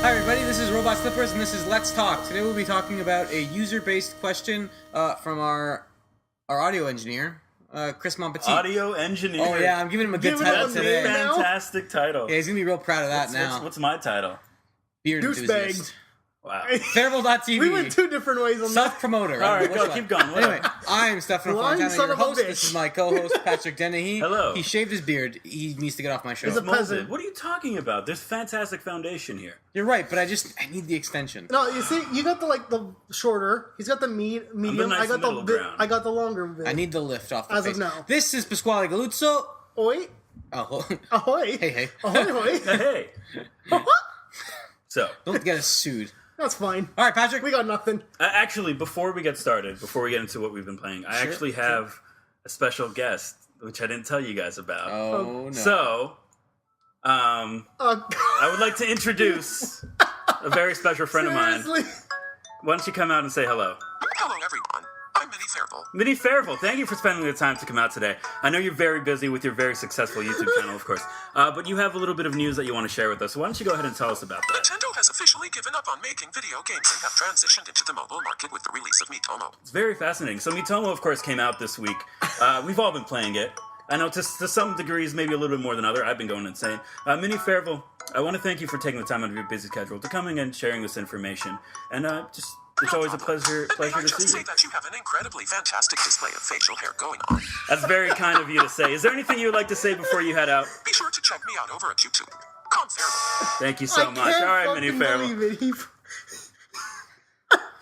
Hi everybody, this is Robot Slippers and this is Let's Talk. Today we'll be talking about a user-based question from our audio engineer, Chris Monpetit. Audio engineer. Oh yeah, I'm giving him a good title today. Fantastic title. Yeah, he's gonna be real proud of that now. What's my title? Beard enthusiast. Wow. Fairable.tv. We went two different ways on that. Self-promoter. All right, go, keep going. Anyway, I'm Stefano Fontana, your host. This is my co-host, Patrick Dennehy. Hello. He shaved his beard. He needs to get off my show. He's a peasant. What are you talking about? There's fantastic foundation here. You're right, but I need the extension. No, you see, you got the shorter. He's got the medium. Nice I got the longer bit. I need the lift off the As face. of now. This is Pasquale Galuzzo. Oi. Oh, Ahoy. hey. Ahoy, ahoy. Hey. So. Don't get us sued. That's fine. All right, Patrick. We got nothing. Actually, before we get started, before we get into what we've been playing, I actually have a special guest, which I didn't tell you guys about. Oh, no. So, I would like to introduce a very special friend of mine. Why don't you come out and say hello? Hello, everyone. I'm Minnie Fairville. Minnie Fairville, thank you for spending the time to come out today. I know you're very busy with your very successful YouTube channel, of course, but you have a little bit of news that you want to share with us. So why don't you go ahead and tell us about that? Nintendo has officially given up on making video games and have transitioned into the mobile market with the release of Miitomo. It's very fascinating. So Miitomo, of course, came out this week. We've all been playing it. I know to some degrees, maybe a little bit more than other. I've been going insane. Minnie Fairville, I want to thank you for taking the time out of your busy schedule to coming and sharing this information. And it's always a pleasure to I just see say you. that you have an incredibly fantastic display of facial hair going on. That's very kind of you to say. Is there anything you would like to say before you head out? Be sure to check me out over at YouTube. Con Fairville. Thank you so much. All right, Minnie Fairville.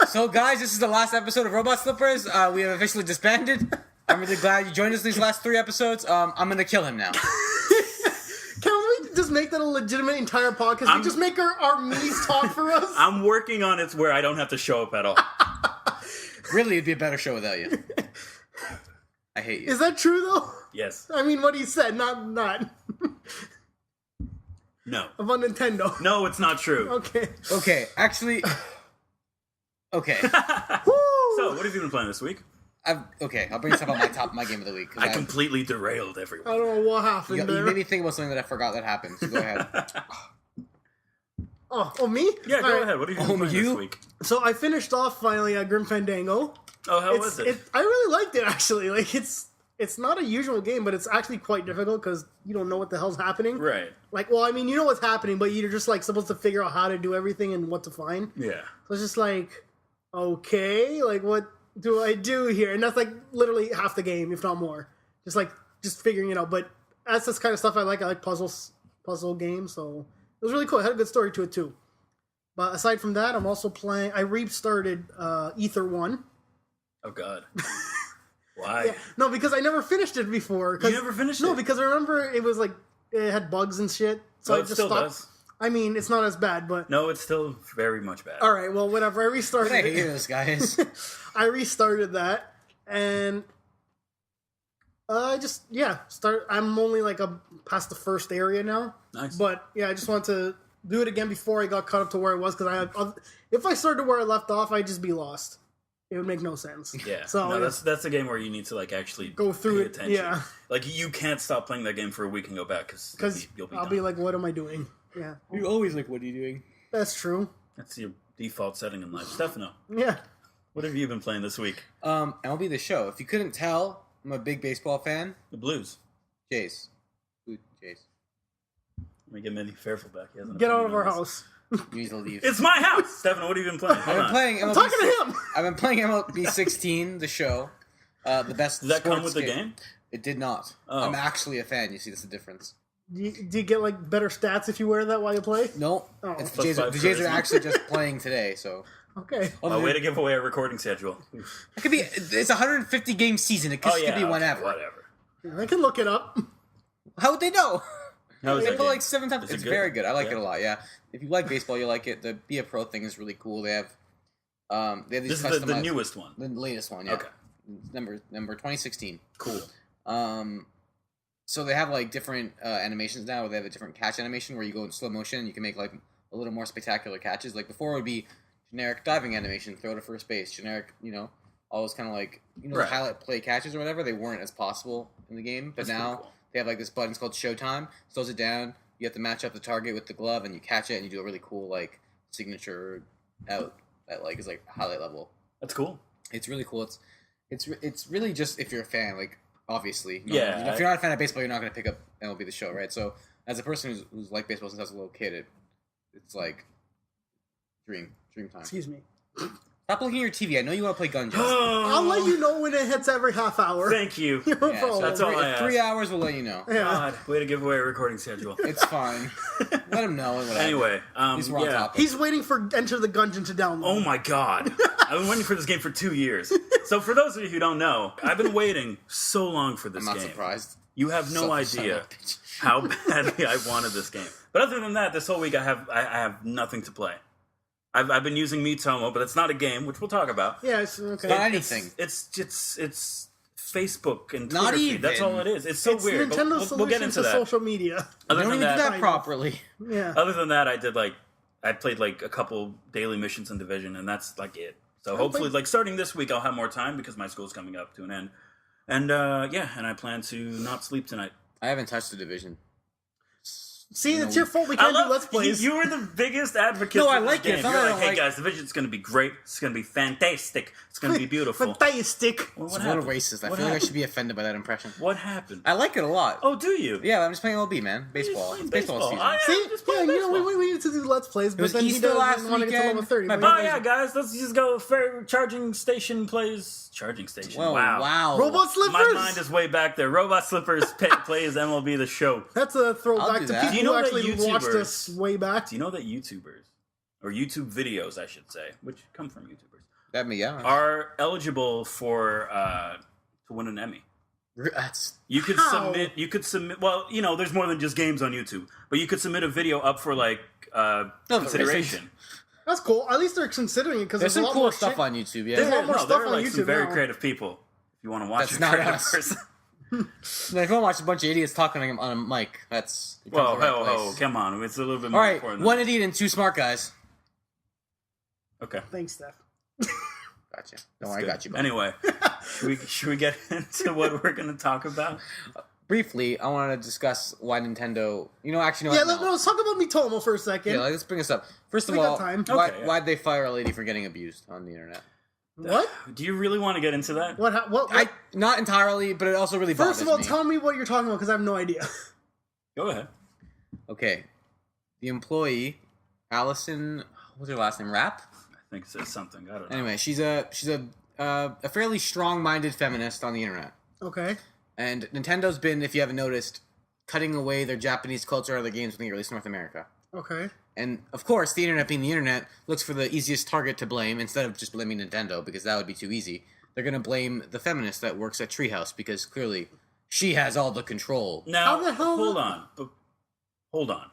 So, guys, this is the last episode of Robot Slippers. We have officially disbanded. I'm really glad you joined us these last 3 episodes. I'm going to kill him now. Can we just make that a legitimate entire podcast? We just make our me's talk for us? I'm working on it where I don't have to show up at all. Really, it'd be a better show without you. I hate you. Is that true, though? Yes. I mean, what he said, not. No. About Nintendo. No, it's not true. Okay. Okay, actually... Okay. So, what have you been playing this week? I'll bring stuff on my game of the week. I completely derailed I everyone. don't know what happened You there. made me think about something that I forgot that happened, so go ahead. Oh, me? Yeah, go All ahead. What have you been playing this week? So I finished off finally Grim Fandango. Oh, how was it? I really liked it, actually. Like, it's not a usual game, but it's actually quite difficult because you don't know what the hell's happening. Right. Like, well, I mean, you know what's happening, but you're just, like, supposed to figure out how to do everything and what to find. Yeah. So it's just like, okay, like, what do I do here? And that's, like, literally half the game, if not more. Just figuring it out. But that's this kind of stuff I like. I like puzzle games, so it was really cool. It had a good story to it, too. But aside from that, I'm also playing... I restarted Ether 1. Oh, God. Why? Yeah. No, because I never finished it before. You never finished it? No, because I remember it was like... It had bugs and shit. So I just still stopped. does. I mean, it's not as bad, but... No, it's still very much bad. Alright, well, whatever. I restarted I it. hate this, guys. I restarted that, and... I'm only like past the first area now. Nice. But yeah, I just want to do it again before I got caught up to where I was, because if I started where I left off, I'd just be lost. It would make no sense. Yeah. So no, that's a game where you need to like actually go through pay it. attention. Yeah. Like you can't stop playing that game for a week and go back because I'll be like, what am I doing? Yeah. You're always like, what are you doing? That's true. That's your default setting in life. Stefano, Yeah. what have you been playing this week? MLB The Show. If you couldn't tell, I'm a big baseball fan. The Blues. Jays. Ooh, Jays. Let me get Minnie Fairfield back. He has an Get out opinion of our on this. house. You need to leave. It's my house! Stefano, what have you been playing? Hold I've been on. playing MLB. I'm talking to him! I've been playing MLB 16, the show. The best. Does that come sports with the game? It did not. Oh. I'm actually a fan. You see, that's the difference. Do you get like better stats if you wear that while you play? No, Oh. it's the Plus Jays. 5 The Jays are charisma. actually just playing today, so. Okay. A way to give away a recording schedule. It could be. It's a 150 game season. It could, could be whenever. Whatever. I can look it up. How would they know? How is They that play game? like 7 times. Is it It's good? very good. I like Yeah. it a lot. Yeah. If you like baseball, you like it. The Be a Pro thing is really cool. They have these This is the customized- newest one. the latest one. Yeah. Okay. Number 2016. Cool. So they have like different animations now. Where they have a different catch animation where you go in slow motion and you can make like a little more spectacular catches. Like before, it would be generic diving animation, throw to first base, generic, all those kind of like Right. the highlight play catches or whatever. They weren't as possible in the game, but That's now pretty cool. they have like this button. It's called Showtime. Slows it down. You have to match up the target with the glove, and you catch it, and you do a really cool like signature out that like is like highlight level. That's cool. It's really cool. It's really just if you're a fan, like obviously, Yeah. if you're not a fan of baseball, you're not going to pick up MLB The Show, right? So as a person who's liked baseball since I was a little kid, it's like dream time. Excuse me. Stop looking at your TV. I know you want to play Gungeon. I'll let you know when it hits every half hour. Thank you. No Yeah, problem. That's all I ask. 3 hours will let you know. Yeah. God, way to give away a recording schedule. It's fine. Let him know. Whatever. Anyway, At least we're on yeah. topic. He's waiting for Enter the Gungeon to download. Oh my god. I've been waiting for this game for 2 years. So for those of you who don't know, I've been waiting so long for this I'm not game. surprised. You have no idea how badly I wanted this game. But other than that, this whole week I have nothing to play. I've been using Miitomo, but it's not a game, which we'll talk about. Yeah, it's okay. Not anything. It's Facebook and Twitter Not feed. even. That's all it is. It's so It's weird. But Nintendo's we'll get solution into to that. social media. You Other don't than even do that, that properly. Yeah. other than that, I played like a couple daily missions in Division, and that's like it. So hopefully, like starting this week, I'll have more time because my school's coming up to an end. And and I plan to not sleep tonight. I haven't touched the Division. See, it's your fault we can't do Let's Plays. You were the biggest advocate. No, for I this like it. game. It's not You're that I like, hey like- guys, Division's going to be great. It's going to be fantastic. It's going to be beautiful. Fantastic. Well, It's a little racist. I What feel like I happened? should be offended by that impression. What happened? I like it a lot. Oh, do you? Yeah, I'm just playing MLB, man. Baseball. playing It's baseball baseball. season. I- See, just yeah, playing you know, baseball. we needed to do Let's Plays, but was then he Easter doesn't last want to get to level weekend. 30. My but Oh then- yeah, guys, let's just go. Charging station plays. Charging station. Whoa, wow. Robot Slippers! My mind is way back there. Robot Slippers plays MLB The Show. That's a I'll throwback do to that. people Do you know who that actually watched YouTubers- us way back. Do you know that YouTubers, or YouTube videos, I should say, which come from YouTubers, That me, yeah. are eligible for to win an Emmy? That's You could How? submit. You could submit. Well, you know, there's more than just games on YouTube, but you could submit a video up for like consideration. That's cool. At least they're considering it because there's there's a some lot cool more stuff shit. on YouTube. Yeah. There's a lot more no, stuff there are on like some YouTube very now. creative people. If you want to watch That's a not creative us. person. Like, if I watch a bunch of idiots talking on a mic, that's Whoa, the right ho, place. ho, come on. It's a little bit All more right, important. one idiot and two smart guys. Okay. Thanks, Steph. Gotcha. Don't worry, I got you. Buddy. Anyway, should we get into what we're going to talk about? Briefly, I want to discuss why Nintendo. You know, actually, no, Yeah, no. let's talk about Miitomo for a second. Yeah, let's bring this up. First of We got all, time. why, Okay, yeah. why'd they fire a lady for getting abused on the internet? What? Do you really want to get into that? What? I not entirely, but it also really First of all, bothers me. tell me what you're talking about because I have no idea. Go ahead. Okay, the employee, Allison, what's her last name? Rapp. I think it says something. I don't know. Anyway, she's a fairly strong-minded feminist on the internet, Okay. and Nintendo's been, if you haven't noticed, cutting away their Japanese culture out of their games when they release North America. Okay. And of course, the internet being the internet looks for the easiest target to blame instead of just blaming Nintendo because that would be too easy. They're gonna blame the feminist that works at Treehouse because clearly she has all the control. Now, How the hell- hold on.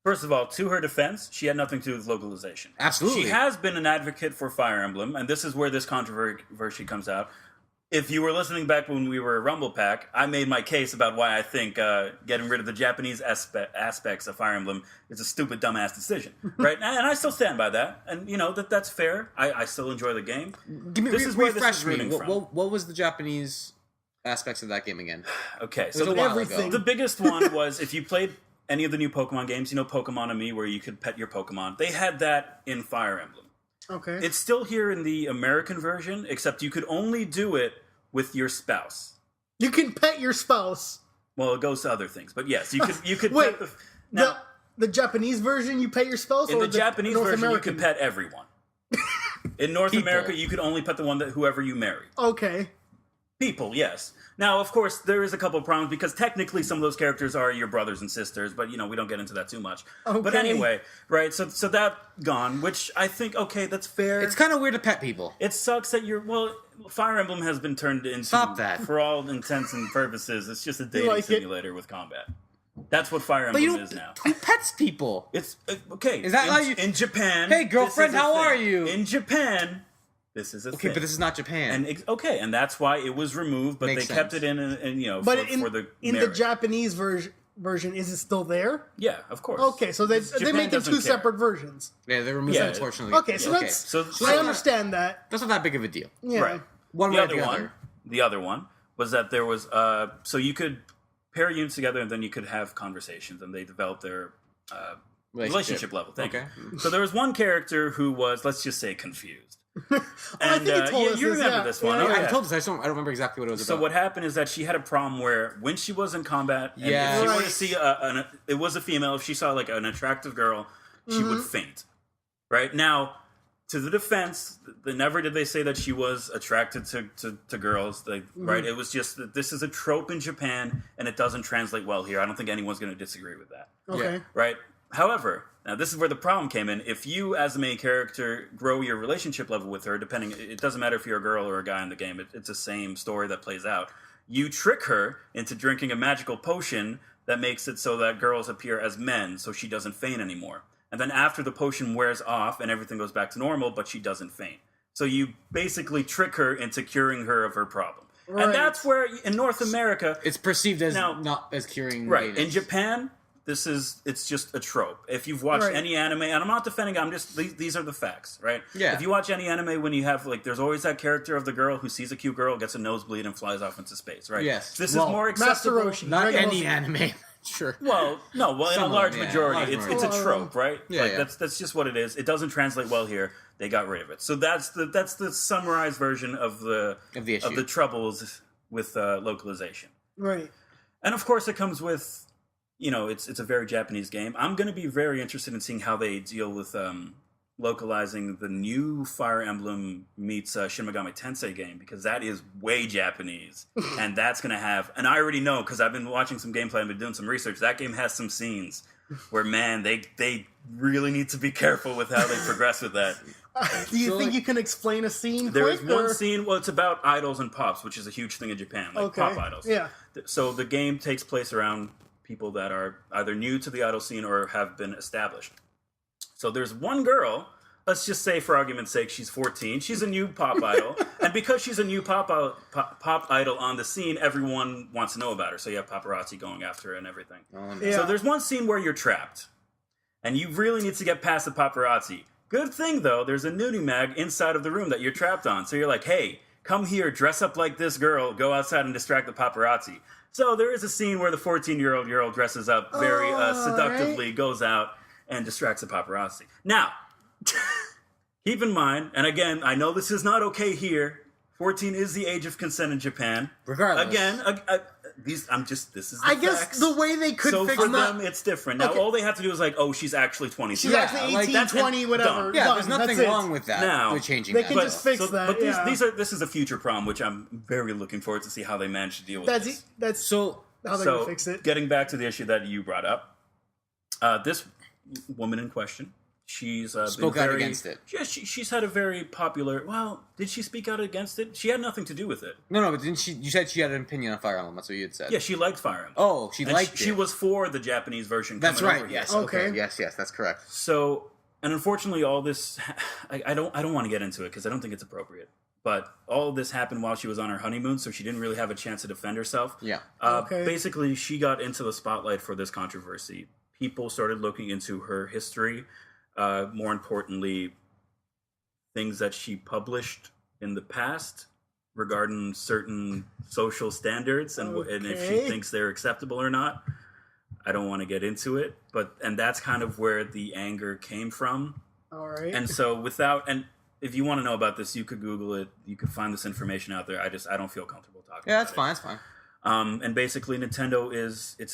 First of all, to her defense, she had nothing to do with localization. Absolutely. She has been an advocate for Fire Emblem, and this is where this controversy comes out. If you were listening back when we were at Rumble Pack, I made my case about why I think getting rid of the Japanese aspects of Fire Emblem is a stupid, dumbass decision, right? And I still stand by that, and you know that's fair. I still enjoy the game. Give me This is where this refresh is me. rooting from. What was the Japanese aspects of that game again? Okay, It was so a while everything. ago. the biggest one was if you played any of the new Pokemon games, you know Pokemon and Me, where you could pet your Pokemon. They had that in Fire Emblem. Okay. It's still here in the American version, except you could only do it with your spouse. You can pet your spouse. Well, it goes to other things, but yes, you could Wait, pet now the Japanese version, you pet your spouse, in or the Japanese North version American? you could pet everyone. In North People. America, you could only pet the one that whoever you marry. Okay. People, yes. Now, of course, there is a couple of problems because technically some of those characters are your brothers and sisters, but you know we don't get into that too much. But Okay. anyway, right? So that gone, which I think okay, that's fair. It's kind of weird to pet people. It sucks that Fire Emblem has been turned into Stop that. for all intents and purposes. It's just a dating like it? simulator with combat. That's what Fire But Emblem you is now. who pets people? It's okay. Is that in, how you- in Japan? Hey, girlfriend, this is a how thing. are you? In Japan, this is a Okay, thing. but this is not Japan. And that's why it was removed, but Makes they kept sense. it in, and you know, But for the in the marriage. Japanese version, is it still there? Yeah, of course. Okay, so they Japan make them doesn't two care. separate versions. Yeah, they removed Yeah. it, unfortunately. Okay, so that's So I understand that. That's not that big of a deal. Yeah. right. One the way or other the one, other. the other one was that there was so you could pair units together and then you could have conversations, and they developed their relationship level. Thank Okay. you. So there was one character who was, let's just say, confused. I think you told us you this, remember yeah. this one. Yeah, Okay. I told this. I don't remember exactly what it was So about. what happened is that she had a problem where when she was in combat, and Yes. if she were to Right. see it was a female, if she saw like an attractive girl, she would faint. Right now, to the defense, never did they say that she was attracted to girls. Right? It was just that this is a trope in Japan, and it doesn't translate well here. I don't think anyone's going to disagree with that. Okay. Yeah. Right? However, now this is where the problem came in. If you, as the main character, grow your relationship level with her, it doesn't matter if you're a girl or a guy in the game. It's the same story that plays out. You trick her into drinking a magical potion that makes it so that girls appear as men, so she doesn't faint anymore. And then after the potion wears off and everything goes back to normal, but she doesn't faint. So you basically trick her into curing her of her problem. Right. And that's where, in North America, It's perceived as Now- not as curing. right, gayness. in Japan, it's just a trope. If you've watched Right. any anime, and I'm not defending, these are the facts, right? Yeah. If you watch any anime, when you have, there's always that character of the girl who sees a cute girl, gets a nosebleed, and flies off into space, right? Yes. This Well, is more Master acceptable. Roshi. Not Dragon any Ball- anime. Sure. Well, no, in a Some of large them, yeah, majority, large it's majority. a trope, right? Yeah, yeah. That's just what it is. It doesn't translate well here. They got rid of it. So that's the summarized version of the issue. troubles with localization. Right. And of course, it comes with, it's a very Japanese game. I'm going to be very interested in seeing how they deal with localizing the new Fire Emblem meets Shin Megami Tensei game, because that is way Japanese. And that's going to have, and I already know because I've been watching some gameplay and been doing some research, that game has some scenes where, man, they really need to be careful with how they progress with that. Do you So, think like, you can explain a scene There is quick? one or- scene, well, it's about idols and pops, which is a huge thing in Japan, like Okay. pop idols. Yeah. So the game takes place around people that are either new to the idol scene or have been established. So there's one girl, let's just say for argument's sake, she's 14. She's a new pop idol. And because she's a new pop idol on the scene, everyone wants to know about her. So you have paparazzi going after her and everything. Oh, no. Yeah. So there's one scene where you're trapped. And you really need to get past the paparazzi. Good thing, though, there's a nudie mag inside of the room that you're trapped on. So you're like, hey, come here, dress up like this girl, go outside and distract the paparazzi. So there is a scene where the 14-year-old girl dresses up very seductively, right. goes out, and distracts the paparazzi. Now, keep in mind, and again, I know this is not okay here. 14 is the age of consent in Japan. Regardless. Again, this is the I guess facts. the way they could So fix for that. them, it's different. Now, Okay. all they have to do is she's actually 20. She's Yeah, actually like 18, that's- 20, whatever. done. Yeah, Done. there's nothing That's it. wrong with that. Now, with changing they that. can just fix that, But yeah. this is a future problem, which I'm very looking forward to see how they manage to deal with this. That's So how they're So, gonna fix it. getting back to the issue that you brought up, this woman in question, she's Spoke been out very, against it. Yeah, she's had a very popular. Well, did she speak out against it? She had nothing to do with it. no, but didn't she? You said she had an opinion on Fire Emblem. That's what you had said. Yeah, she liked Fire Emblem. Oh, she And liked she it. was for the Japanese version. That's coming right. over Yes. here. Okay. Okay. Yes. Yes. That's correct. So, and unfortunately, all this, I don't want to get into it because I don't think it's appropriate. But all of this happened while she was on her honeymoon, so she didn't really have a chance to defend herself. Yeah. Okay. Basically, she got into the spotlight for this controversy. People started looking into her history. More importantly, things that she published in the past regarding certain social standards and if she Okay. thinks they're acceptable or not. I don't want to get into it, and that's kind of where the anger came from. All right. And so and if you want to know about this, you could Google it. You could find this information out there. I don't feel comfortable talking Yeah, about that's it. fine. That's fine. And basically, it's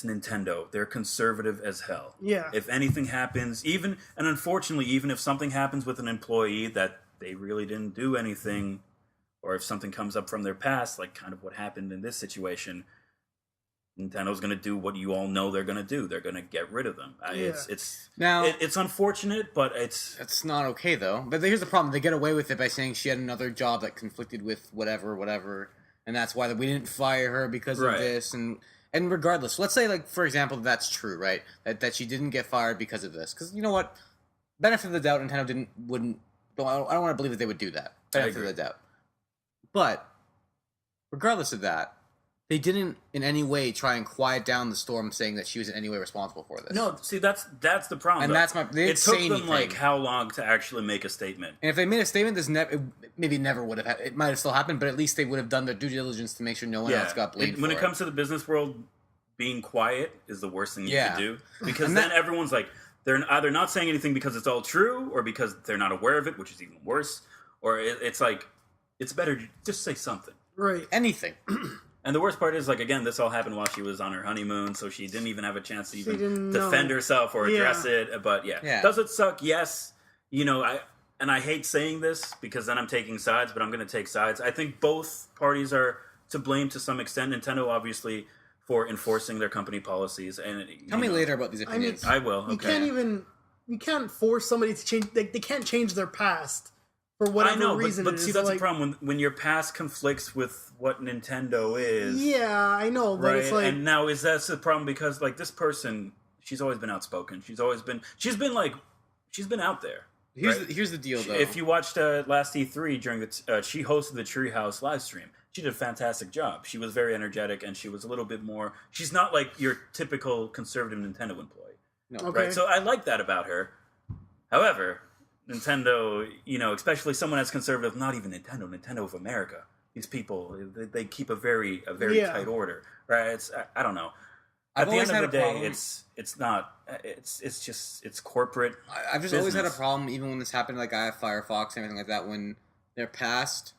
Nintendo. They're conservative as hell. Yeah. If anything happens, and unfortunately, even if something happens with an employee that they really didn't do anything, or if something comes up from their past, like kind of what happened in this situation, Nintendo's going to do what you all know they're going to do. They're going to get rid of them. It's unfortunate, but It's not okay though. But here's the problem: they get away with it by saying she had another job that conflicted with whatever, and that's why we didn't fire her because Right. of this. And regardless, let's say, like, for example, that's true, right? That she didn't get fired because of this. Because you know what? Benefit of the doubt, Nintendo I don't want to believe that they would do that. Benefit of agree. the doubt. But regardless of that, they didn't in any way try and quiet down the storm, saying that she was in any way responsible for this. no. See, that's the problem. And though. that's they didn't It took say them anything. like how long to actually make a statement? And if they made a statement, it maybe never would have. It might have still happened, but at least they would have done their due diligence to make sure no one else got blamed. When for it comes to the business world, being quiet is the worst thing you Yeah. can do, because And then everyone's like, they're either not saying anything because it's all true, or because they're not aware of it, which is even worse. Or it's like, it's better to just say something. Right. Anything. And the worst part is, like, again, this all happened while she was on her honeymoon, so she didn't even have a chance to even didn't defend know. herself or address it. But Yeah. Does it suck? Yes. You know, I hate saying this because then I'm taking sides, but I'm going to take sides. I think both parties are to blame to some extent. Nintendo, obviously, for enforcing their company policies. And Tell me later about these opinions. I will. Okay. You can't force somebody to change. They can't change their past for whatever I know, reason. but it see, is. that's like, the problem when your past conflicts with what Nintendo is. Yeah, I know, but Right, it's like, and now is that the problem? Because like this person, she's always been outspoken. She's been out there. Here's the deal, though. If you watched last E3 during the, she hosted the Treehouse live stream. She did a fantastic job. She was very energetic, and she was a little bit more. She's not like your typical conservative Nintendo employee, No. Okay. right? So I like that about her. However, Nintendo, you know, especially someone as conservative, not even Nintendo of America. These people, they keep a very Yeah. tight order, right? It's I don't know. I've At the always end of had the a day, problem. it's not. It's corporate. I've just always had a business. problem, even when this happened, like I have Firefox and everything like that, when their past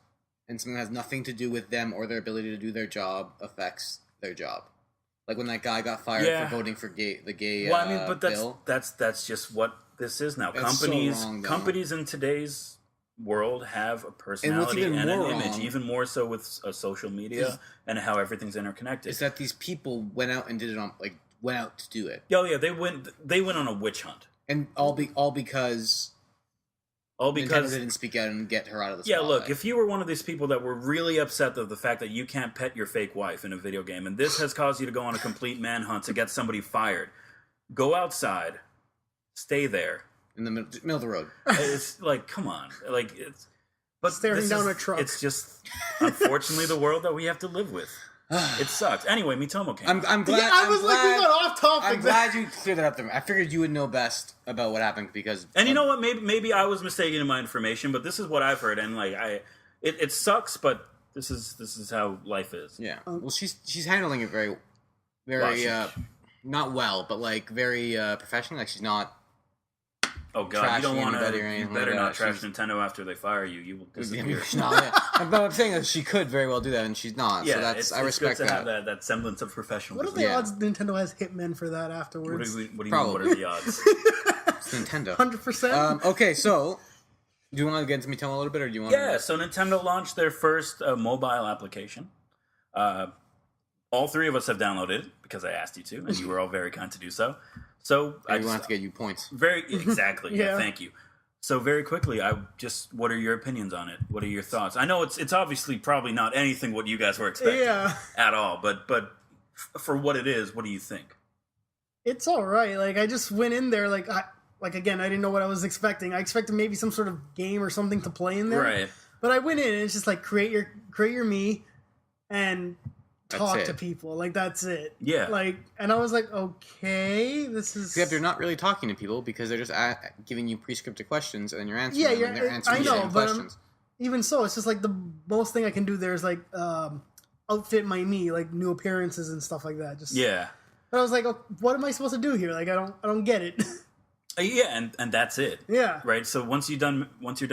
and something that has nothing to do with them or their ability to do their job affects their job. Like when that guy got fired Yeah. for voting for the gay Well, I mean, but bill. that's just what this is now. That's so wrong, though. Companies in today's world have a personality even and an more image, wrong- even more so with social media and how everything's interconnected. Is that these people went out and did it on, like, went out to do it. Oh yeah, they went on a witch hunt. And all because All Nintendo because didn't speak out and get her out of the yeah, spotlight. look, if you were one of these people that were really upset of the fact that you can't pet your fake wife in a video game, and this has caused you to go on a complete manhunt to get somebody fired, go outside, stay there. In the middle of the road. It's like, come on, like it's. But Staring this down is- a truck. It's just, unfortunately, the world that we have to live with. It sucks. Anyway, Miitomo came. I'm glad. yeah, I I'm was like, glad, we got off topic. I'm glad you cleared that up there. I figured you would know best about what happened because. And you know what? Maybe I was mistaken in my information, but this is what I've heard, and like it sucks, but this is how life is. Yeah. Well, she's handling it very, not well, but like very professionally. Like she's not. Oh god, you don't trashing want anybody or to. You anything better like not that. trash She's- Nintendo after they fire you. You will disappear. She's not, yeah. But I'm saying that she could very well do that, and she's not. Yeah, so that's it's I respect good to that. have that semblance of What professionalism. are the Yeah. odds Nintendo has hitmen for that What afterwards? do you mean? Probably. What are the odds? It's Nintendo. 100%. Okay, so do you want to get into Miitomo a little bit, or do you want? Yeah, so Nintendo launched their first mobile application. All three of us have downloaded it because I asked you to, and you were all very kind to do so. So I want to get you points. very exactly. yeah. Yeah. Thank you. So very quickly, what are your opinions on it? What are your thoughts? I know it's obviously probably not anything what you guys were expecting Yeah. at all, but for what it is, what do you think? It's all right. Like I just went in there like again, I didn't know what I was expecting. I expected maybe some sort of game or something to play in there. Right. But I went in and it's just like create your me and talk That's to it. people. Like that's it. Yeah. Like and I was like, okay, this is Except you're not really talking to people because they're just giving you prescriptive questions and then you're answering Yeah, them, you're- and they're answering I the know, same but, questions. even so, it's just like the most thing I can do there is like outfit my me, like new appearances and stuff like that. Just Yeah. But I was like, oh, what am I supposed to do here? Like I don't get it. Yeah, and that's it. Yeah. Right. So once you're done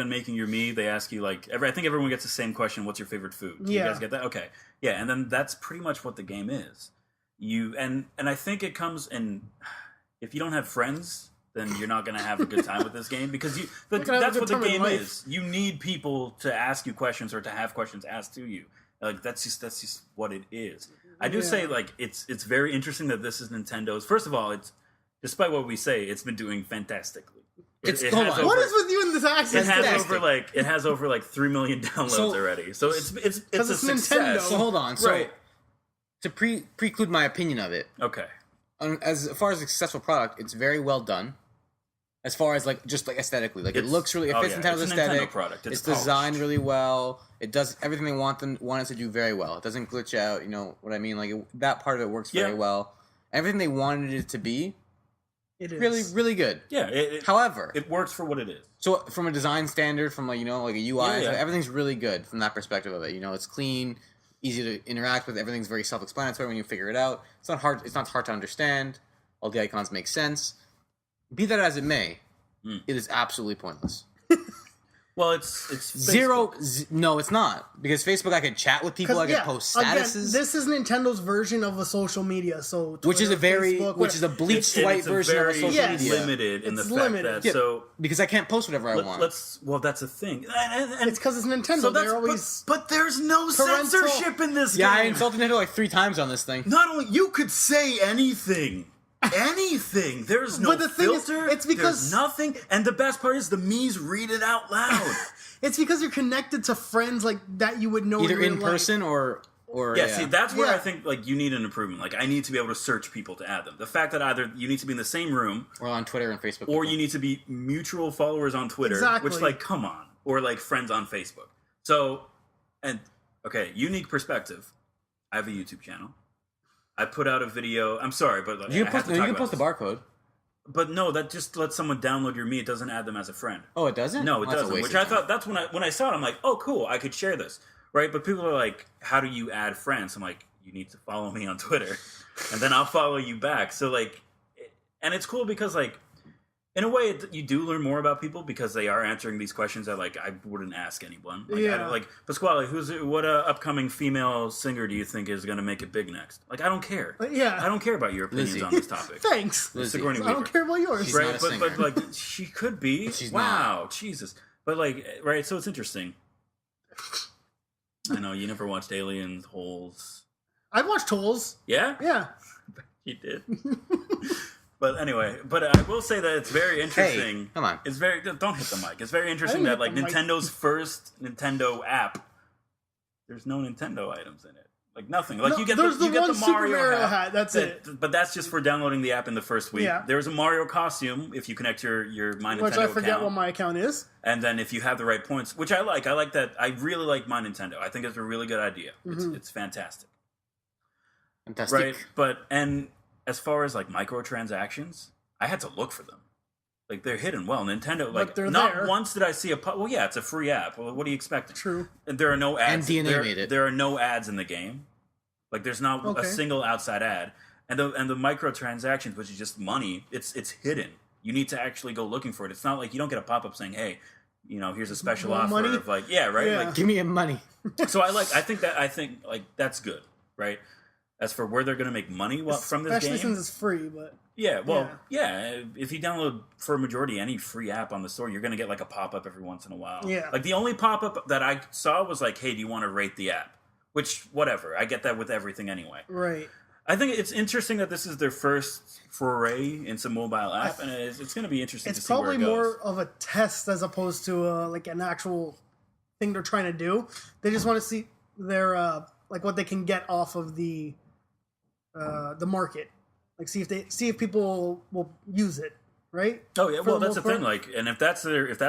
making your me, they ask you like I think everyone gets the same question. What's your favorite food? Do Yeah. You guys get that? Okay. Yeah, and then that's pretty much what the game is. And I think it comes in. If you don't have friends, then you're not going to have a good time with this game because Not gonna have that's a what good the time in game life. is. You need people to ask you questions or to have questions asked to you. Like that's just what it is. I do say Yeah. like it's very interesting that this is Nintendo's. First of all, it's despite what we say, it's been doing fantastically. Hold on. What is with you in this accent? It has fantastic. over like 3 million downloads So- already. So it's a 'Cause it's success. Nintendo. So hold on. So Right. to preclude my opinion of it, Okay. as far as a successful product, it's very well done. As far as like just like aesthetically, like it looks really, it fits Nintendo's it's a Nintendo aesthetic. product. It's polished. designed really well. It does everything they want it to do very well. It doesn't glitch out. You know what I mean? Like that part of it works very Yeah. well. Everything they wanted it to be, It is. really, really good. Yeah. However, It works for what it is. so from a design standard, from like like a UI, Yeah. everything's really good from that perspective of it. It's clean, easy to interact with. Everything's very self-explanatory when you figure it out. It's not hard. It's not hard to understand. All the icons make sense. be that as it may, Mm. it is absolutely pointless. Well, it's Zero. Facebook. No, it's not, because Facebook, I can chat with people. I can post statuses. Again, this is Nintendo's version of a social media, so Twitter, which is a very, Facebook, which is a bleached And white it's version of a very social Yes. media. limited in the It's fact limited. that Yeah, so. because I can't post whatever I want. Well, that's a thing. And It's because it's Nintendo. so that's, They're always but there's no parental- censorship in this Yeah, I game. insulted Nintendo like 3 times on this thing. Not only you could say anything. Anything. There's no But the thing is, filter. it's because- there's nothing. And the best part is the Mii's read it out loud. It's because you're connected to friends like that you would know Either real in life. person or Yeah, see, that's where Yeah. I think like you need an improvement. Like I need to be able to search people to add them. The fact that either you need to be in the same room or on Twitter and Facebook. or you need to be mutual followers on Twitter, Exactly. which like come on, or like friends on Facebook. So, and okay, unique perspective. I have a YouTube channel. I put out a video. I'm sorry, but like, You I can have post, to no, talk you can about post the this. barcode. But no, that just lets someone download your Mii. It doesn't add them as a friend. Oh, it doesn't? No, it That's a doesn't. waste Which of I time. thought that's when I saw it. I'm like, oh, cool. I could share this, right? But people are like, how do you add friends? I'm like, you need to follow me on Twitter, and then I'll follow you back. So like, and it's cool because like, in a way, you do learn more about people because they are answering these questions that like I wouldn't ask anyone. Like, Yeah. like Pasquale, what upcoming female singer do you think is going to make it big next? Like, I don't care. Yeah. I don't care about your opinions Lizzie. on this topic. Thanks. Lizzie. Sigourney I Weaver. don't care about yours. She's Right, not a but singer. like she could be. She's wow, Jesus. But like, right, so it's interesting. I know you never watched Aliens, Holes. I've watched Holes. Yeah, Yeah. you did. But anyway, but I will say that it's very interesting. Hey, come on. It's very don't hit the mic. It's very interesting didn't that hit like the mic. Nintendo's first Nintendo app, there's no Nintendo items in it. Like nothing. Like No, you get there's the, you the get one the Super Mario, Mario hat. hat, that's it. But that's just for downloading the app in the first week. Yeah. There's a Mario costume if you connect your My Nintendo Which I forget account. what my account is. And then if you have the right points, which I like that. I really like My Nintendo. I think it's a really good idea. Mm-hmm. It's fantastic, Fantastic. right? But and as far as like microtransactions, I had to look for them. Like they're hidden well. Nintendo, like they're not there. once did I see well, yeah, it's a free app. Well, what do you expect? True. And there are no ads. And DNA there, made it. There are no ads in the game. Like there's not Okay. a single outside ad. And the microtransactions, which is just money, it's hidden. You need to actually go looking for it. It's not like you don't get a pop up saying, "Hey, here's a special Want offer money? of like, yeah, right." Yeah. Like Give me your money. so I think like that's good, right? As for where they're going to make money from this Especially game, since it's free, but yeah, well, yeah. If you download for a majority any free app on the store, you're going to get like a pop up every once in a while. Yeah. Like the only pop up that I saw was like, "Hey, do you want to rate the app?" Which whatever, I get that with everything anyway. right. I think it's interesting that this is their first foray into mobile app, and it's going to be interesting It's to see where probably it goes. more of a test as opposed to like an actual thing they're trying to do. They just want to see their like what they can get off of the market. Like see if people will use it, right? Oh yeah, For well the that's the most thing. part. Like, and if that's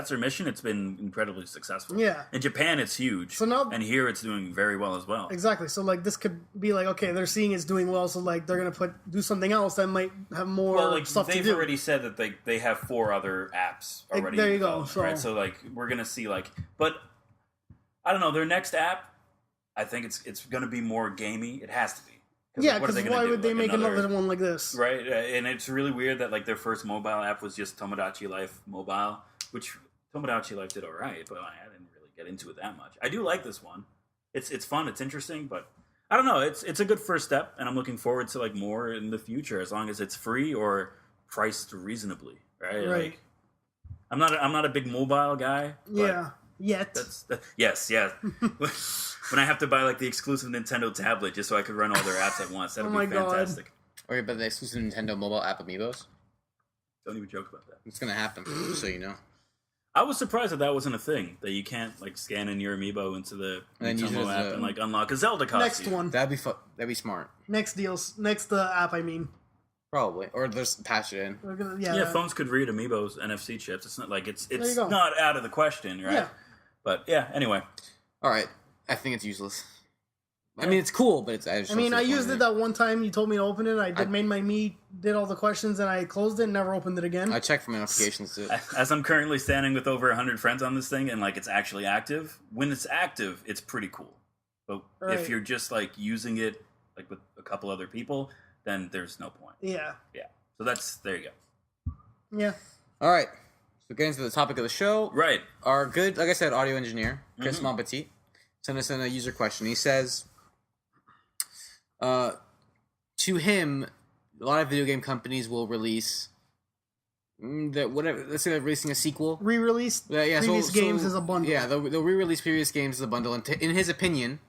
their mission, it's been incredibly successful. Yeah. In Japan, it's huge. So now- and here it's doing very well as well. Exactly. So like this could be like, okay, they're seeing it's doing well, so like they're gonna do something else that might have more Well, like stuff to they've do. already said that they have 4 other apps already. there you go, developed, so- right? So like we're gonna see like, but I don't know. Their next app, I think it's gonna be more gamey. It has to be. Yeah, what are because they gonna why do? would they Like make another one like this? Right, and it's really weird that like their first mobile app was just Tomodachi Life Mobile, which Tomodachi Life did all right, but I didn't really get into it that much. I do like this one. It's fun, it's interesting, but I don't know. It's a good first step, and I'm looking forward to like more in the future, as long as it's free or priced reasonably. Right. Right. Like, I'm not a big mobile guy. But Yeah. Yet. Yes. When I have to buy like the exclusive Nintendo tablet just so I could run all their apps at once, that'd Oh my be God. fantastic. Or about the exclusive Nintendo mobile app amiibos. Don't even joke about that. It's gonna happen, just so you know. I was surprised that wasn't a thing, that you can't like scan in your amiibo into the And then use it Miitomo as app a- and like unlock a Zelda costume. Next one. That'd be smart. Next app. I mean. Probably, or just patch it in. We're gonna, Yeah, phones could read amiibos NFC chips. It's not like it's you go. not out of the question, right? Yeah. But yeah, anyway. All right, I think it's useless. I mean, it's cool, but it's. I mean, I used it that one time you told me to open it. I made my Mii, did all the questions, and I closed it and never opened it again. I checked for my notifications too. As I'm currently standing with over 100 friends on this thing and like it's actually active, when it's active, it's pretty cool. But Right. if you're just like using it like with a couple other people, then there's no point. Yeah. Yeah. So there you go. Yeah. All right. So getting to the topic of the show. Right. Our good, like I said, audio engineer, Chris Monpetit, sent us in a user question. He says, to him, a lot of video game companies will release let's say they're releasing a sequel. Re-release previous games as a bundle. Yeah, they'll re-release previous games as a bundle. And in his opinion,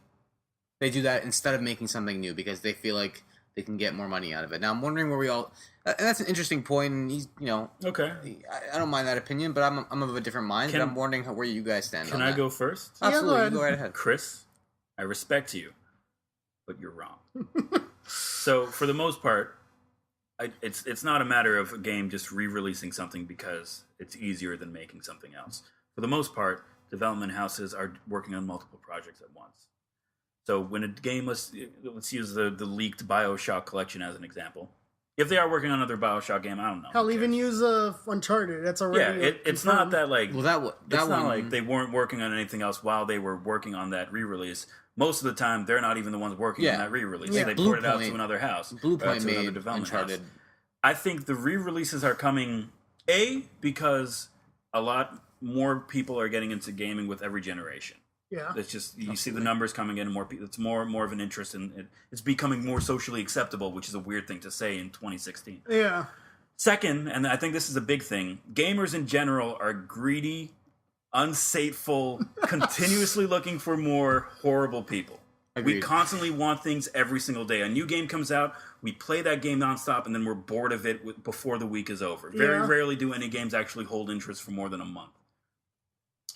they do that instead of making something new because they feel like they can get more money out of it. Now, I'm wondering where we all... And that's an interesting point, and he's, Okay. I don't mind that opinion, but I'm of a different mind. But I'm wondering where you guys stand on Can that. I go first? Absolutely, Yeah, you go right ahead. Chris, I respect you, but you're wrong. So, for the most part, it's not a matter of a game just re-releasing something because it's easier than making something else. For the most part, development houses are working on multiple projects at once. So when a game let's use the leaked BioShock collection as an example. If they are working on another BioShock game, I don't know. Hell, even use Uncharted. That's already it's not that like it's not like they weren't working on anything else while they were working on that re-release. Most of the time, they're not even the ones working on that re-release. Yeah, They Blue ported it out Point- to another house. Blue Point to another made development Uncharted. house. I think the re-releases are coming, because a lot more people are getting into gaming with every generation. Yeah. It's just you see the numbers coming in, and more people. It's more of an interest in it. It's becoming more socially acceptable, which is a weird thing to say in 2016. Yeah. Second, and I think this is a big thing, gamers in general are greedy, unsateful, continuously looking for more horrible people. Agreed. We constantly want things every single day. A new game comes out, we play that game nonstop, and then we're bored of it before the week is over. Very rarely do any games actually hold interest for more than a month.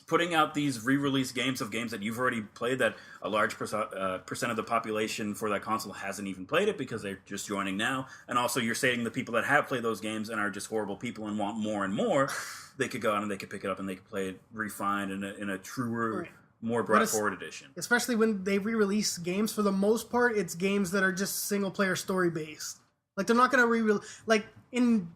Putting out these re-release games of games that you've already played, that a large percent of the population for that console hasn't even played it because they're just joining now, and also you're stating the people that have played those games and are just horrible people and want more and more, they could go out and they could pick it up and they could play it refined in a truer, more brought forward edition. Especially when they re-release games, for the most part, it's games that are just single-player story-based. Like, they're not going to re-release... Like, in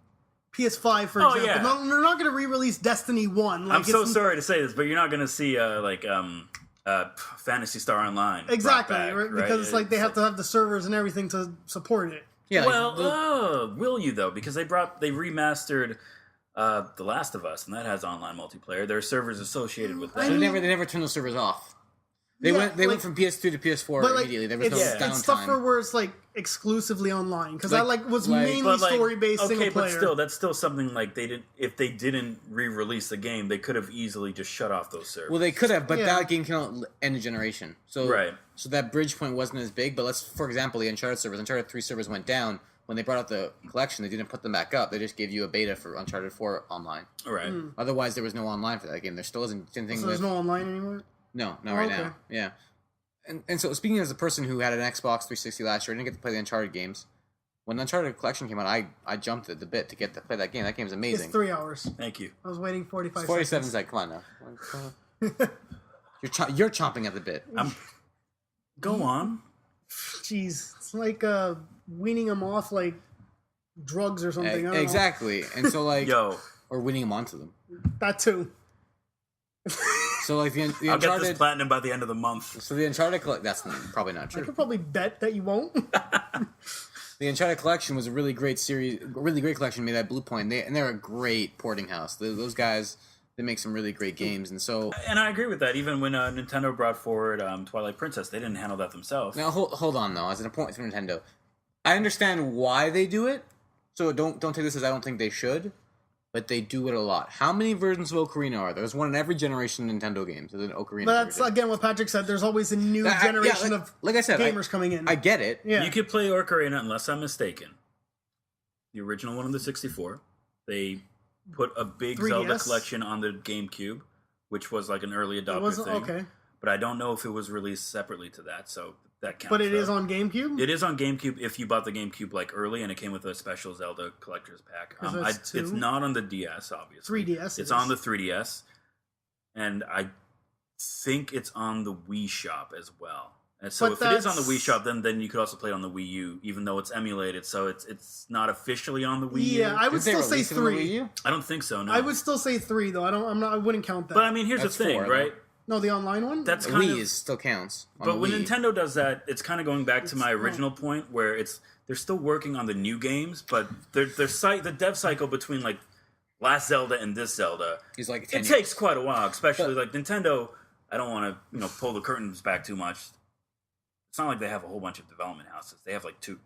PS5, for example, they're not going to re-release Destiny 1. Like, I'm so sorry to say this, but you're not going to see, Phantasy Star Online. Exactly, back, right? Because it's like they have to have the servers and everything to support it. Yeah, will you, though? Because they remastered... The Last of Us, and that has online multiplayer. There are servers associated with that. they never turn those servers off. They went from PS3 to PS4 immediately. There was no downtime. It's stuff where it's like exclusively online because that was mainly story based single player. But still, that's still something like if they didn't re-release the game, they could have easily just shut off those servers. Well, they could have, but that game came out end of generation, so so that bridge point wasn't as big. But for example, the Uncharted 3 servers went down. When they brought out the collection, they didn't put them back up. They just gave you a beta for Uncharted 4 online. Right. Otherwise, there was no online for that game. There still isn't anything. So there's no online anymore? No, not right now. Yeah. And so, speaking as a person who had an Xbox 360 last year, I didn't get to play the Uncharted games. When the Uncharted collection came out, I jumped at the bit to get to play that game. That game's amazing. It's 3 hours. Thank you. I was waiting 45 47 seconds. seconds. Come on now. You're chomping at the bit. Go on. Jeez. It's like weaning them off like drugs or something. I don't know. Exactly. And so Yo. Or winning them onto them. That too. So like the I'll Uncharted, get this platinum by the end of the month. So the Uncharted that's probably not I true. could probably bet that you won't. The Uncharted collection was a really great collection made at Blue Point. They're a great porting house. Those guys, they make some really great games, and so. And I agree with that. Even when Nintendo brought forward Twilight Princess, they didn't handle that themselves. Now hold on though. As an point for Nintendo, I understand why they do it. So don't take this as I don't think they should, but they do it a lot. How many versions of Ocarina are there? There's one in every generation of Nintendo games. There's an Ocarina. But that's version. again what Patrick said. There's always a new generation of like I said, gamers coming in. I get it. Yeah. You could play Ocarina, unless I'm mistaken. The original one on the 64. They put a big 3DS? Zelda collection on the GameCube, which was like an early adopter thing. Okay. But I don't know if it was released separately to that, so that counts. But it is on GameCube? It is on GameCube if you bought the GameCube like early and it came with a special Zelda collector's pack. It's not on the DS, obviously. 3DS. It's on the 3DS. And I think it's on the Wii Shop as well. And so if it is on the Wii Shop, then you could also play it on the Wii U, even though it's emulated, so it's not officially on the Wii U. Yeah, I would still say 3. I don't think so, no. I would still say 3 though. I wouldn't count that. But I mean, here's That's the thing, 4, right? No, the online one? That's The kind Wii of, still counts. But when Nintendo does that, it's kind of going back to my original point where they're still working on the new games, but the dev cycle between like last Zelda and this Zelda, He's like 10 it years. takes quite a while, especially like Nintendo. I don't want to pull the curtains back too much. It's not like they have a whole bunch of development houses. They have like 2.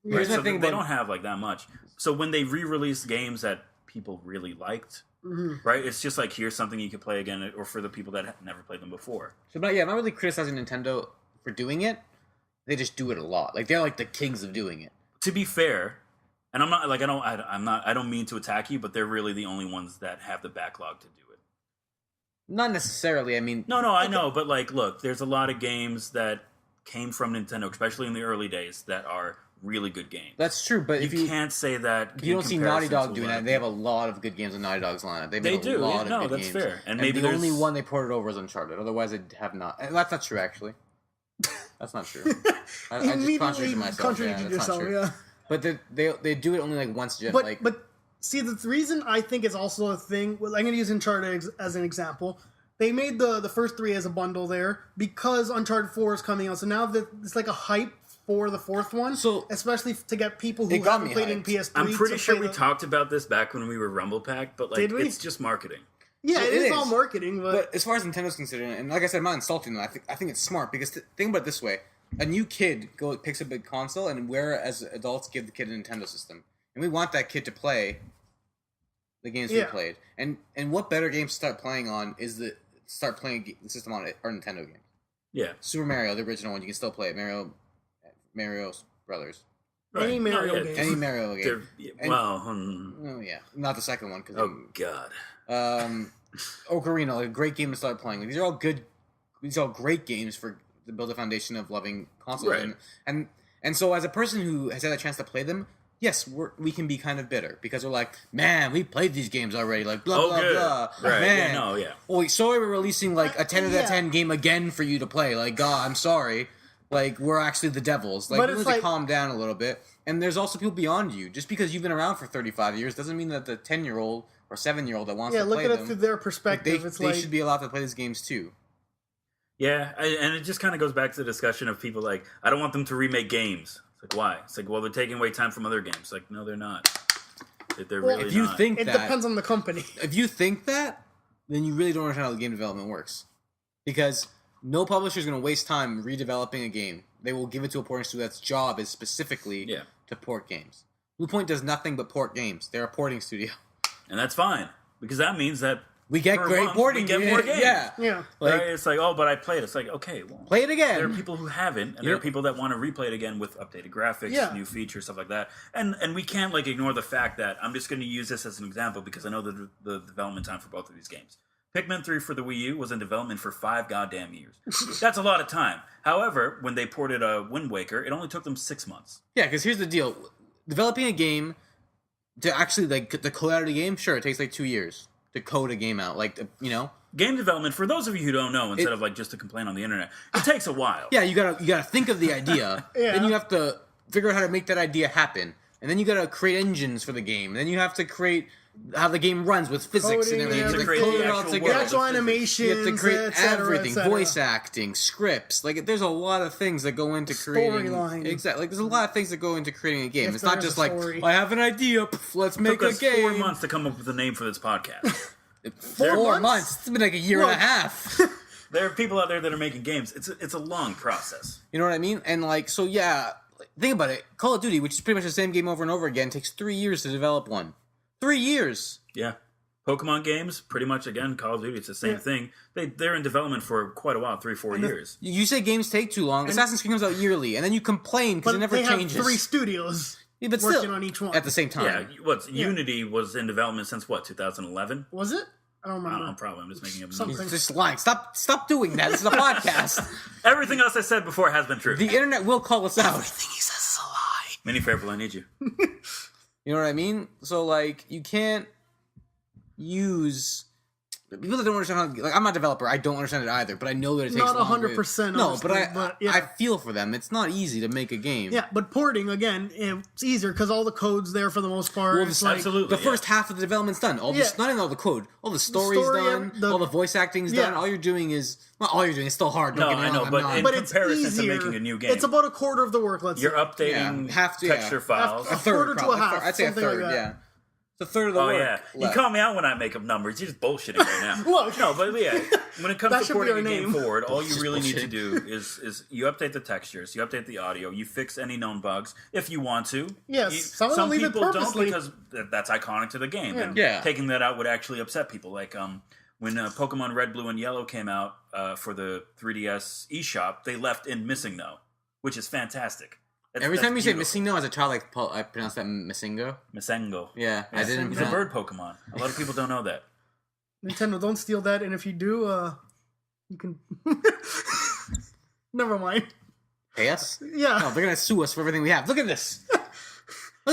Here's Right? the So thing they about- don't have like that much. So when they re-release games that people really liked, right? It's just like, here's something you can play again, or for the people that have never played them before. So, but yeah, I'm not really criticizing Nintendo for doing it. They just do it a lot. Like they're like the kings of doing it. To be fair, and I'm not like I don't mean to attack you, but they're really the only ones that have the backlog to do it. Not necessarily. I mean, No, I know, but like, look, there's a lot of games that came from Nintendo, especially in the early days, that are really good games. that's true. But if you can't say that. you don't see Naughty Dog doing that, they have a lot. lot of good games on Naughty Dog's lineup. They They make do. a lot Yeah, of good that's games. fair. And And maybe the only there's- one they ported over is Uncharted. Otherwise, they have not. That's not true, actually. That's not true. I just Immediately contradicted myself. contradicted Yeah, that's not yourself. true. Yeah. But they do it only like once. Just But like see, the reason I think it's also a thing. Well, I'm going to use Uncharted as an example. They made the first 3 as a bundle there because Uncharted 4 is coming out. So now that it's like a hype for the 4th one. So- especially to get people It who got haven't me played in hyped. PS3. I'm pretty to sure play we the- talked about this back when we were Rumble Pack, but like, Did we? it's just marketing. Yeah, It it is is. all marketing, But as far as Nintendo's concerned, and like I said, I'm not insulting them. I think it's smart because think about it this way: a new kid picks up a console, and we're as adults give the kid a Nintendo system, and we want that kid to play the games we Yeah. played. And what better games to start playing on is the system on it, or Nintendo games. Yeah. Super Mario, the original one, you can still play it. Mario's Brothers, Any Mario yeah, game. any Mario game. they're- And- well, Oh yeah, not the second one because oh god. Ocarina, like a great game to start playing. Like, these are all good. These are all great games to build a foundation of loving consoles. Right. And so, as a person who has had a chance to play them, yes, we can be kind of bitter because we're like, man, we played these games already. Like blah Oh, blah good. blah. Right. Man, Yeah, no, yeah. Oh, sorry, we're releasing like a 10 out of Yeah. 10 game again for you to play. Like, God, I'm sorry. Like, we're actually the devils. Like, But you it's need to like- calm down a little bit. And there's also people beyond you. Just because you've been around for 35 years doesn't mean that the 10-year-old or 7-year-old that wants Yeah, to look play at it them, through their perspective. It's they like should be allowed to play these games too. Yeah, and it just kind of goes back to the discussion of people like, I don't want them to remake games. It's like, why? It's like, well, they're taking away time from other games. Like, no, they're not. They're Well, really If you not. think it that, depends on the company. if you think that, then you really don't understand how the game development works. Because no publisher is going to waste time redeveloping a game. They will give it to a porting studio that's job is specifically Yeah. to port games. Bluepoint does nothing but port games. They're a porting studio. And that's fine, because that means that We get per great month, porting. we get more games. Yeah. Yeah. Like, right? It's like, oh, but I played. It's like, okay, well, play it again. there are people who haven't, and there are people that want to replay it again with updated graphics, Yeah. new features, stuff like that. And we can't like ignore the fact that I'm just going to use this as an example because I know the development time for both of these games. Pikmin 3 for the Wii U was in development for 5 goddamn years. That's a lot of time. However, when they ported Wind Waker, it only took them 6 months. Yeah, because here's the deal: developing a game to actually like the code out of the game, sure, it takes like 2 years to code a game out. Like Game development, for those of you who don't know, instead of like just to complain on the internet, it takes a while. yeah, you gotta think of the idea, Yeah. then you have to figure out how to make that idea happen, and then you gotta create engines for the game. Then you have to create how the game runs with physics Coding and everything. and You have to everything. code it The all actual together. world. Actual You animations, You have to create et cetera, everything, et cetera. voice acting, scripts. Like, there's a lot of things that go into creating. Storyline. Exactly. Like, there's a lot of things that go into creating a game. If It's not there's just a like, story. I have an idea, let's make Took a us game. 4 months to come up with a name for this podcast. 4 months? It's been like a year and a Look. half. There are people out there that are making games. It's a long process. You know what I mean? And like, so yeah, think about it. Call of Duty, which is pretty much the same game over and over again, takes 3 years to develop one. 3 years. Yeah. Pokemon games, pretty much, again, Call of Duty, it's the same Yeah. thing. They're in development for quite a while, 3-4 years. You say games take too long. Assassin's Creed comes out yearly, and then you complain because But it never they changes. have 3 studios Yeah, but working still, on each one. at the same time. Yeah, Unity was in development since what, 2011? Was it? I don't I remember. don't know, probably. I'm just making up Something. numbers. Just lying. Stop doing that. This is a podcast. Everything else I said before has been true. The internet will call us out. Everything he says is a lie. Mini Fairfield, I need you. You know what I mean? So like, you can't use people that don't understand how. Like, I'm not a developer. I don't understand it either. But I know that it takes Not longer. 100% No, but understand, but, yeah. I feel for them. It's not easy to make a game. Yeah, but porting, again, it's easier because all the code's there for the most part. Well, It's the- like, Absolutely. The first half of the development's done. All Yeah. this, not even all the code, all the story's story, done, all the voice acting's Yeah. done. All you're doing is not all you're doing. It's still hard. Don't No, get me I wrong, know, I'm but not. in but it's comparison to easier. making a new game. It's about a quarter of the work, let's You're say. updating Yeah, have to, texture yeah. files. A quarter to probably. a half, I'd say a something like third. that. Yeah. It's a third of the Oh work. yeah, you left. call me out when I make up numbers. You're just bullshitting right now. Look. No, but yeah, when it comes That to should be porting our a game name. forward, all you Just really need to bullshit. do is you update the textures, you update the audio, you fix any known bugs if you want to. Yes, You- some of them leave it people don't purposely. because that's iconic to the game. Yeah. And Yeah. taking that out would actually upset people. Like when Pokemon Red, Blue, and Yellow came out for the 3DS eShop, they left in Missing No, which is fantastic. Every time you say beautiful. Missingo as a child, I pronounce that Missingo. Missengo. Yeah, I didn't. He's a bird Pokemon. A lot of people don't know that. Nintendo, don't steal that, and if you do, you can. Never mind. Pay us? Yeah. No, they're gonna sue us for everything we have. Look at this. Look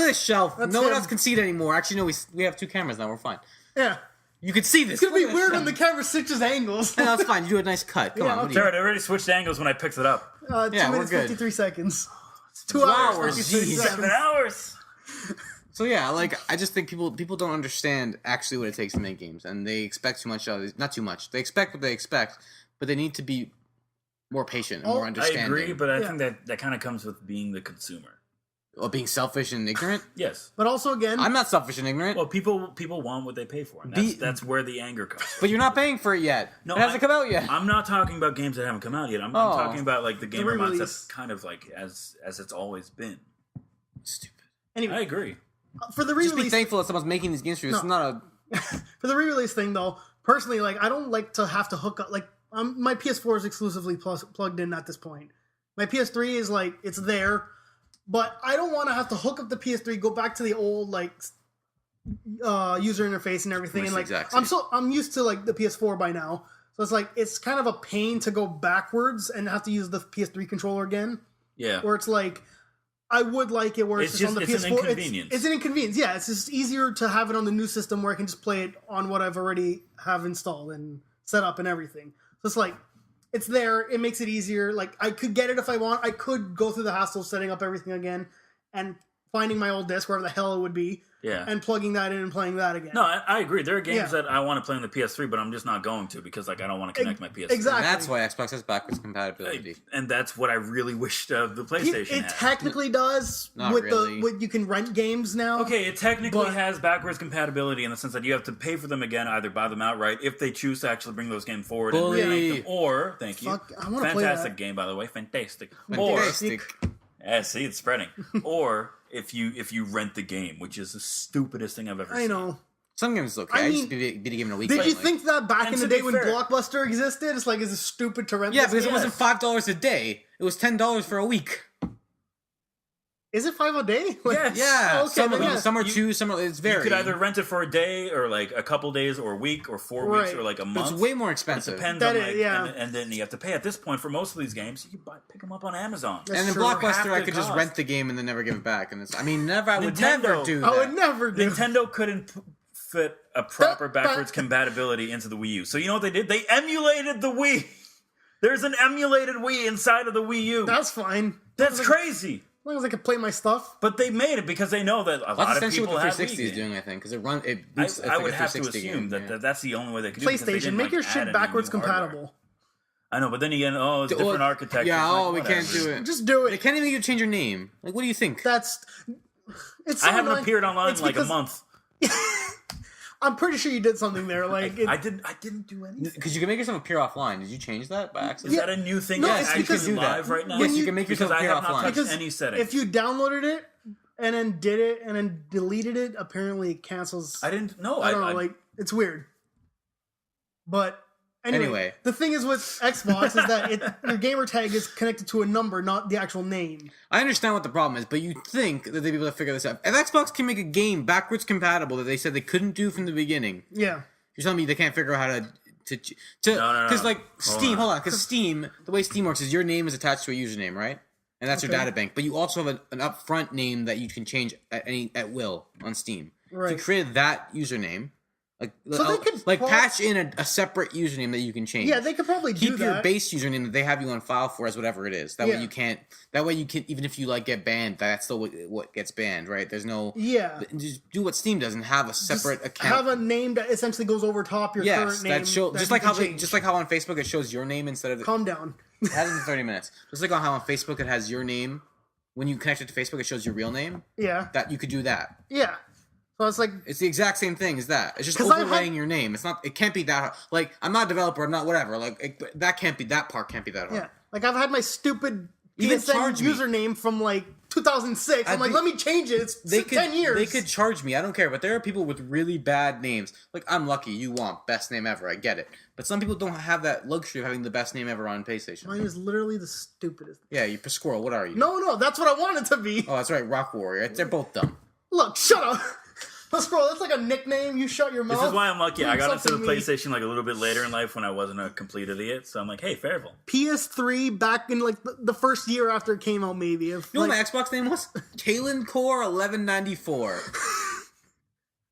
at this shelf. That's no one him. else can see it anymore. Actually, no, we have two cameras now. We're fine. Yeah. You can see this. It's gonna be Look at this weird shelf. when the camera switches angles. No, that's fine. You do a nice cut. Come Yeah, on. What okay. do you? Jared, I already switched angles when I picked it up. 2 Yeah, we're minutes, good. 53 seconds. 2 2 hours, hours, 56 jeez. seconds. 7 hours. So yeah, like I just think people don't understand actually what it takes to make games, and they expect too much. Not too much. They expect what they expect, but they need to be more patient and more I understanding. agree, but I Yeah. think that kind of comes with being the consumer. Or being selfish and ignorant. Yes. But also, again, I'm not selfish and ignorant. Well, people want what they pay for, and that's where the anger comes from. But you're not paying for it yet. No, it hasn't come out yet. I'm not talking about games that haven't come out yet. I'm Oh. talking about like the gamer re-release. mindset, kind of like as it's always been. Stupid. I anyway, agree. for the Just be re-release, thankful that someone's making these games for you. It's not a. for the re-release thing though, personally, like I don't like to have to hook up. Like my PS4 is exclusively plugged in at this point. My PS3 is like it's there, but I don't want to have to hook up the PS3, go back to the old like user interface and everything. And like Exactly. I'm used to like the PS4 by now, so it's like it's kind of a pain to go backwards and have to use the PS3 controller again. Yeah. Where it's like I would like it where it's, It's just on the just- PS4. it's an inconvenience. It's an inconvenience. Yeah, it's just easier to have it on the new system where I can just play it on what I've already have installed and set up and everything. So it's like it's there. It makes it easier. Like I could get it if I want. I could go through the hassle of setting up everything again and finding my old disc wherever the hell it would be Yeah. and plugging that in and playing that again. No, I agree. There are games Yeah. that I want to play on the PS3, but I'm just not going to because like I don't want to connect my PS3. Exactly. And that's why Xbox has backwards compatibility. And that's what I really wished the PlayStation It had. technically does Not with really. with you can rent games now. Okay, it technically But- has backwards compatibility in the sense that you have to pay for them again, either buy them outright if they choose to actually bring those games forward and Bully. remake them, or thank you, Fuck, I wanna play fantastic that. game by the way, fantastic. Fantastic. Or yeah, see, it's spreading. Or if you rent the game, which is the stupidest thing I've ever I seen. know. Some games look okay. I I mean, just beat a game in a week. Did you like- think that back And in the to day be when fair- Blockbuster existed? It's like, is it stupid to rent Yeah, this because it game? wasn't $5 a day. It was $10 for a week. Is it $5 a day? Like, Yes. Yeah, Okay, some of then them. yeah. Some are two. Some are. It's You very. could either rent it for a day, or like a couple days, or a week, or 4 weeks, Right. or like a But month. it's way more It expensive. depends That on is- like, yeah. and then you have to pay. At this point, for most of these games, you can pick them up on Amazon. That's And in true. Half Blockbuster, I the could just cost. rent the game and then never give it back. And it's. I mean, never. I would Nintendo. never do that. I would never do. Nintendo couldn't fit a proper backwards compatibility into the Wii U. So you know what they did? They emulated the Wii. There's an emulated Wii inside of the Wii U. That's fine. That's crazy. As long as I can play my stuff. But they made it because they know that a That's lot of essentially people what the have 360 Wii is games. doing, I think, because it runs. It I, boosts. I would a have to 360 assume game, that that's the only way they could do it. because they PlayStation, didn't, make like, your add shit any backwards new hardware. compatible. I know, but then again, it's different Well, architecture. Yeah. Like, Oh, we can't whatever. do it. Just do They it. can't even let you change your name. Like, what do you think? That's. It's so I haven't annoying. appeared online It's in like a because- month. I'm pretty sure you did something there. Like, I didn't do anything. Because you can make yourself appear offline. Did you change that by Is accident? that a new thing No, that's it's actually because- You can do that. live right now? Yes, When you you- can make Because yourself I appear have not offline. touched because any settings. if you downloaded it and then did it and then deleted it, apparently it cancels. I didn't know. I don't know. Like, it's weird. But anyway, the thing is with Xbox is that your gamer tag is connected to a number, not the actual name. I understand what the problem is, but you think that they'd be able to figure this out. If Xbox can make a game backwards compatible that they said they couldn't do from the beginning, Yeah. you're telling me they can't figure out how to No. because like Steam, on. hold on, because Steam, the way Steam works is your name is attached to a username, right? And that's your Okay. data bank. But you also have an upfront name that you can change at will on Steam. If Right. you created that username, So they could patch in a separate username that you can change. Yeah, they could probably do keep that. your base username that they have you on file for as whatever it is. That way Yeah. you can't. That way you can, even if you like get banned, that's still what gets banned, right? There's no. Yeah. Just do what Steam does and have a separate account. Have a name that essentially goes over top your Yes, current name. that show that just you like can how change. just like how on Facebook it shows your name instead of the, Calm down. it hasn't been 30 minutes. Just like how on Facebook it has your name when you connect it to Facebook it shows your real name. Yeah. That you could do that. Yeah. So it's like, It's the exact same thing as that. It's just 'Cause I've overlaying your name. It's not. It can't be that. Like, I'm not a developer. I'm not whatever. Like, that can't be. That part can't be that hard. yeah, like I've had my stupid Even PSN charge me. username from like 2006. I'm like, let me change it. It's 10 years. They could charge me. I don't care. But there are people with really bad names. Like, I'm lucky. You want best name ever. I get it. But some people don't have that luxury of having the best name ever on PlayStation. Mine is literally the stupidest. Yeah, you Squirrel. What are you? No, that's what I want it to be. Oh, that's right. Rock Warrior. They're both dumb. Look, shut up. Let's scroll. That's like a nickname. You shut your mouth. This is why I'm lucky. I got into the Something me. PlayStation like a little bit later in life when I wasn't a complete idiot. So I'm like, hey, Fairville. PS3 back in like the first year after it came out, maybe. If, You know like, what my Xbox name was? Kalen Core 1194.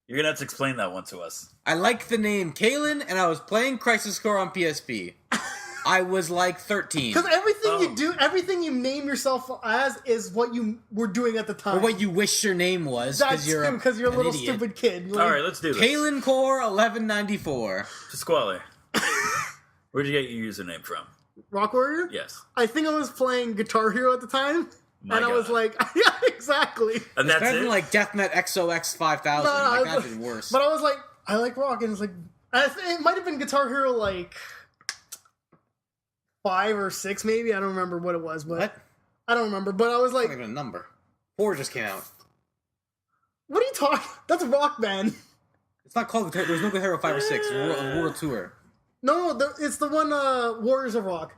You're gonna have to explain that one to us. I like the name Kalen, and I was playing Crisis Core on PSP. I was like 13. because everything you Oh. do, everything you name yourself as is what you were doing at the time. Or what you wish your name was, That's because you're because you're a an little idiot. stupid kid. Like, All right, let's do this. Kalen Core 1194. Pasquale, where'd you get your username from? Rock Warrior? Yes. I think I was playing Guitar Hero at the time. My and I was God. like, yeah, exactly. And that's Better it? than like Deathnet XOX 5000. No, Like, I- that's even worse. But I was like, I like rock, and it's like, it might have been Guitar Hero like 5 or 6, maybe. I don't remember what it was, but What? I don't remember. But I was That's like, not even a number. 4 just came out. what are you talking? That's Rock Band. It's not called Guitar. There's no Guitar Hero 5 or 6. World Tour. No, it's the one Warriors of Rock.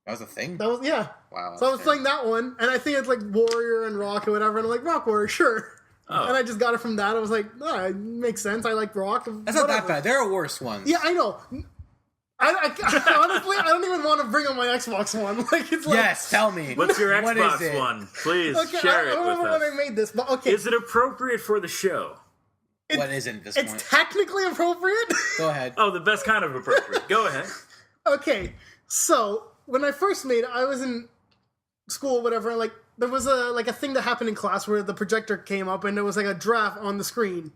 That was a thing? That was yeah. Wow. So I was that's playing that one, and I think it's like Warrior and Rock or whatever, and I'm like, Rock Warrior, sure. Oh. And I just got it from that. I was like, oh, it makes sense. I like Rock. That's not that bad. There are worse ones. Yeah, I know. Honestly, I don't even want to bring up my Xbox One. Like, it's like, Yes, tell me. What's your What is Xbox it? One? Please okay, share I it don't with remember us. when I made this, but okay. Is it appropriate for the show? What isn't at this It's point? technically appropriate. Go ahead. Oh, the best kind of appropriate. Go ahead. Okay, so when I first made it, I was in school, or whatever. And like, there was a thing that happened in class where the projector came up and there was like a giraffe on the screen,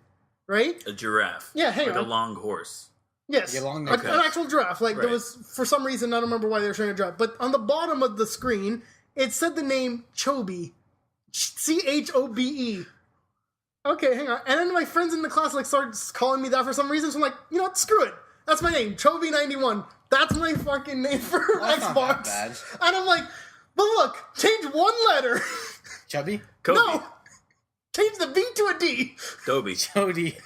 right? A giraffe. Yeah, hang like on. a long horse. Yes, Yeah, long an neck. actual giraffe. Like there Right. was, for some reason, I don't remember why they were showing a giraffe, but on the bottom of the screen, it said the name Chobe, Chobe. Okay, hang on. And then my friends in the class like started calling me that for some reason. So I'm like, you know what? Screw it. That's my name, Chobe91. That's my fucking name for That's not Xbox. that bad. And I'm like, but look, change one letter. Chubby? Kobe. No, change the B to a D. Dobie. Jody.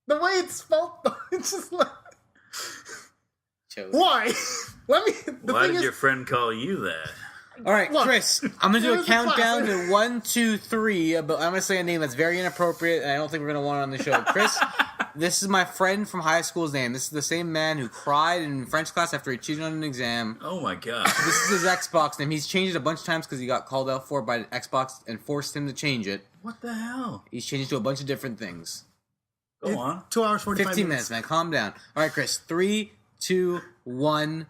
The way it's spelled, it's just like, Jody. why? Let me. The Why thing did is, your friend call you that? All right, Look, Chris, I'm going to do a here's the class. countdown to 1, 2, 3, but I'm going to say a name that's very inappropriate, and I don't think we're going to want it on the show. Chris, this is my friend from high school's name. This is the same man who cried in French class after he cheated on an exam. Oh my god. This is his Xbox name. He's changed it a bunch of times because he got called out for it by Xbox and forced him to change it. What the hell? He's changed it to a bunch of different things. Go on. 2 hours 45 15 minutes, man. Calm down. All right, Chris. 3, 2, 1.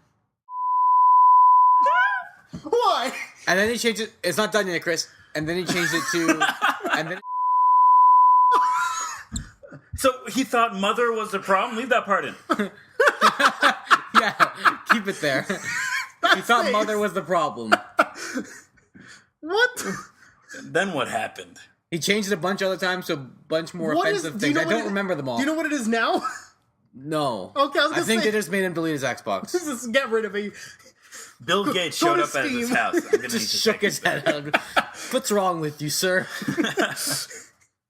Why? And then he changed it. It's not done yet, Chris. And then he changed it to. And then. So he thought mother was the problem? Leave that part in. Yeah, keep it there. He thought face. mother was the problem. What? Then what happened? He changed it a bunch of other times to a bunch more What is- offensive do you things. know I what don't it- remember them all. Do you know what it is now? No. Okay, I was I gonna think say- they just made him delete his Xbox. Just get rid of it. Bill Gates go showed to up at his Steam. house. I'm gonna need Just to shook take his this head. What's wrong with you, sir?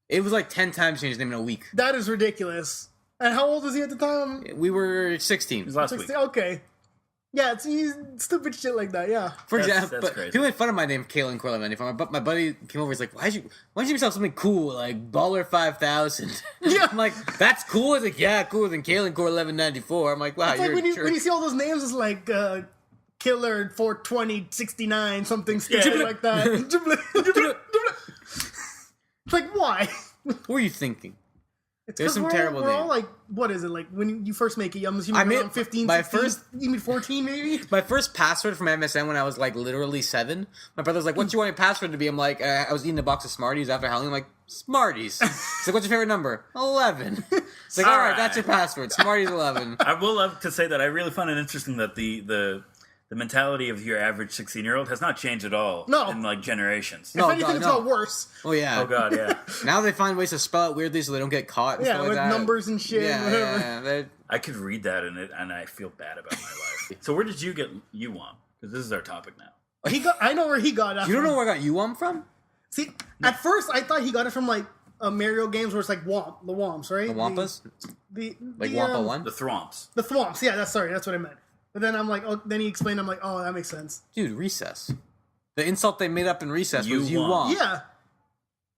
It was like 10 times changed his name in a week. That is ridiculous. And how old was he at the time? We were 16. It was last week. 16? Okay. Yeah, it's stupid shit like that, yeah. For That's- example, that's but crazy. people made fun of my name, Kalen Corleone. But my buddy came over. He's like, "Why'd you give yourself something cool like Baller 5000?" Yeah. I'm like, "That's cool." He's like, "Yeah, cooler than Kalen Core 1194." I'm like, "Wow, It's like you're when you, a jerk." when you see all those names, it's like Killer 42069, something stupid Yeah. like that. It's like, why? What were you thinking? It's There's 'cause some we're terrible all, we're all names. like, what is it, like, when you first make it, I'm assuming I you're made- around 15, my 16, first- you mean 14 maybe? My first password from MSN when I was like literally 7. My brother's like, "What do you want your password to be?" I'm like, I was eating a box of Smarties after Halloween. I'm like, "Smarties." He's like, "What's your favorite number?" 11. It's like, all right, Alright. that's your password. Smarties 11. I will love to say that I really find it interesting that the the mentality of your average 16-year-old has not changed at all No. in like generations. If anything, it's got worse. Oh yeah. Oh god, yeah. Now they find ways to spell it weirdly so they don't get caught. And Yeah, stuff like with that. numbers and shit. Yeah, and whatever. yeah, yeah. I could read that and I feel bad about my life. So where did you get UWOM? Because this is our topic now. I know where he got it. You don't from. know where I got UWOM from? See, at first I thought he got it from like Mario games where it's like the Womps, right? The Wampas? The Like Wampa 1? The Thwomps. The Thwomps, yeah, that's what I meant. But then I'm like, oh, then he explained, I'm like, oh, that makes sense. Dude, Recess. The insult they made up in Recess was you womp. womp. Yeah,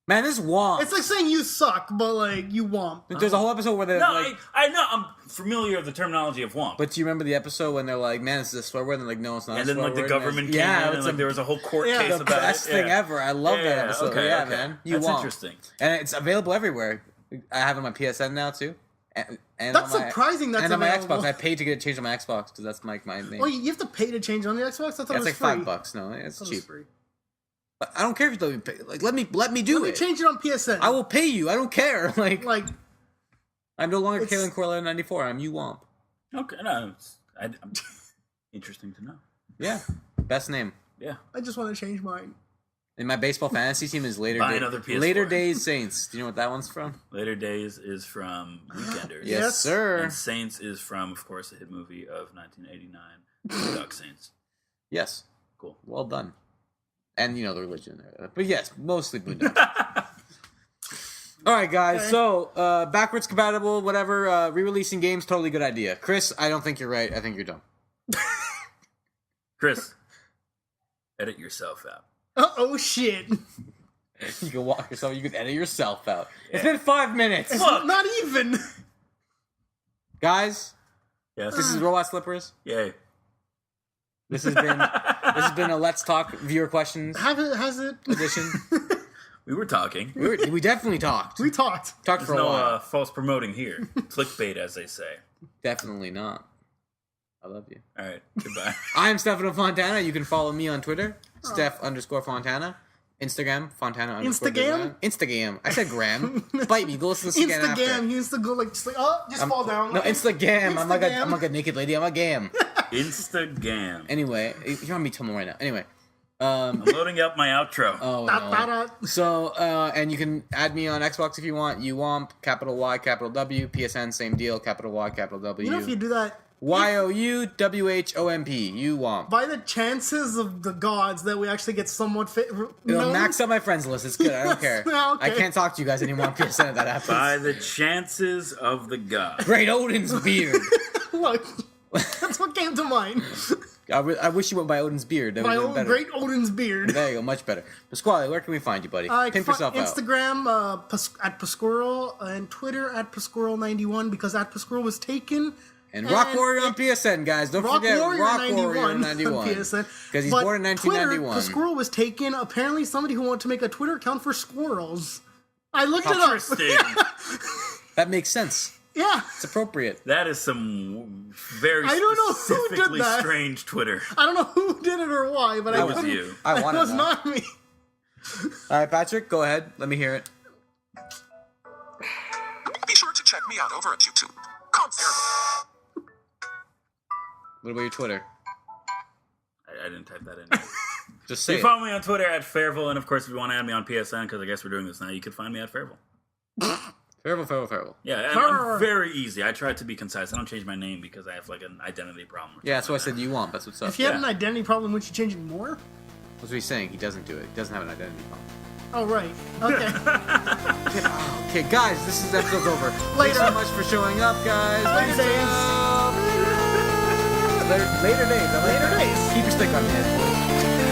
Man, this womp. it's like saying you suck, but like you womp. There's a whole episode where they're No, like... I know. I'm familiar with the terminology of womp. But do you remember the episode when they're like, man, this is a swear word? And they're like, no, it's not and a then swear like the word. government came Yeah, in and like there was a whole court Yeah, case the about best it. thing Yeah. ever. I love that episode. Okay, yeah, okay. man. You That's womp. interesting. And it's available everywhere. I have it on my PSN now, too. And That's on my, surprising. That's and on my available. Xbox. I paid to get it changed on my Xbox because that's my name. Oh, you have to pay to change on the Xbox. I thought it That's was like free. $5. No, it's I thought it was cheap. free. But I don't care if you let me pay. Like, let me do Let me it. change it on PSN. I will pay you. I don't care. Like I'm no longer It's- Kalen Corlett 94. I'm you womp. Okay, no, I'm interesting to know. Yeah, best name. Yeah. I just want to change mine. And my baseball fantasy team is Buy another PS4. Later Days Saints. Do you know what that one's from? Later Days is from Weekenders. Yes, Yes. sir. And Saints is from, of course, a hit movie of 1989, Duck Saints. Yes. Cool. Well done. And you know the religion there. But yes, mostly Boondocks. All right, guys. Okay. So backwards compatible, whatever. Re-releasing games, totally good idea. Chris, I don't think you're right. I think you're dumb. Chris, edit yourself out. Oh shit! You can walk yourself. You can edit yourself out. It's Yeah. been 5 minutes, Look. Not even. guys. Yes. This is Robot Slippers. Yay. This has been a Let's Talk viewer questions Has it? edition. We were talking. We definitely talked. We talked. Talked There's for a no while. false promoting here. Clickbait, as they say. Definitely not. I love you. All right. Goodbye. I'm Stefano Fontana. You can follow me on Twitter, Steph_Fontana. Instagram, Fontana Instagram? Instagram. I said gram. Bite me. Go listen to this again after. Instagram. He used to go like, just fall down. No, Instagram. I'm like Instagram. a naked lady. I'm a gam. Instagram. Anyway, you're on Miitomo right now. Anyway. I'm loading up my outro. Oh, Da, da, no. da. So, and you can add me on Xbox if you want. UWOMP, capital Y, capital W. PSN, same deal. Capital Y, capital W. You know, if you do that, YOUWHOMP. UWOMP. by the chances of the gods that we actually get somewhat fit. It'll max out my friends list. It's good. I don't care. Okay. I can't talk to you guys anymore on PSN if that happens. By the chances of the gods. Great Odin's beard. Look, that's what came to mind. I wish you went by Odin's beard. That would My have own been better. great Odin's beard. There you go. Much better. Pasquale, where can we find you, buddy? Pimp yourself out. Instagram at Pasquirrel and Twitter at Pasquirrel91 because at Pasquirrel was taken. And Rock Warrior on PSN, guys. Don't forget Rock Warrior 91. On PSN. Because he's But born in Twitter, 1991. Pasquirrel was taken. Apparently, somebody who wanted to make a Twitter account for squirrels. I looked it up. Interesting. That makes sense. Yeah, It's appropriate. That is some very I don't know who did specifically that. strange Twitter. I don't know who did it or why, but It I was couldn't- you. I That want was to know. not me. All right, Patrick, go ahead. Let me hear it. Be sure to check me out over at YouTube. Confirm. What about your Twitter? I didn't type that in. Just say You it. follow me on Twitter at Fairville, and of course, if you want to add me on PSN, because I guess we're doing this now, you can find me at Fairville. Fairville. Yeah, and I'm very easy. I try to be concise. I don't change my name because I have like an identity problem. Yeah, that's what I said you want. That's what's up. If you had Yeah. an identity problem, would you change it more? That's what he's saying. He doesn't do it. He doesn't have an identity problem. Oh, right. Okay. Okay, guys, this episode's over. Later. Thanks so much for showing up, guys. Later Peace days. out. Later days. Later days. Keep your stick on me, boys.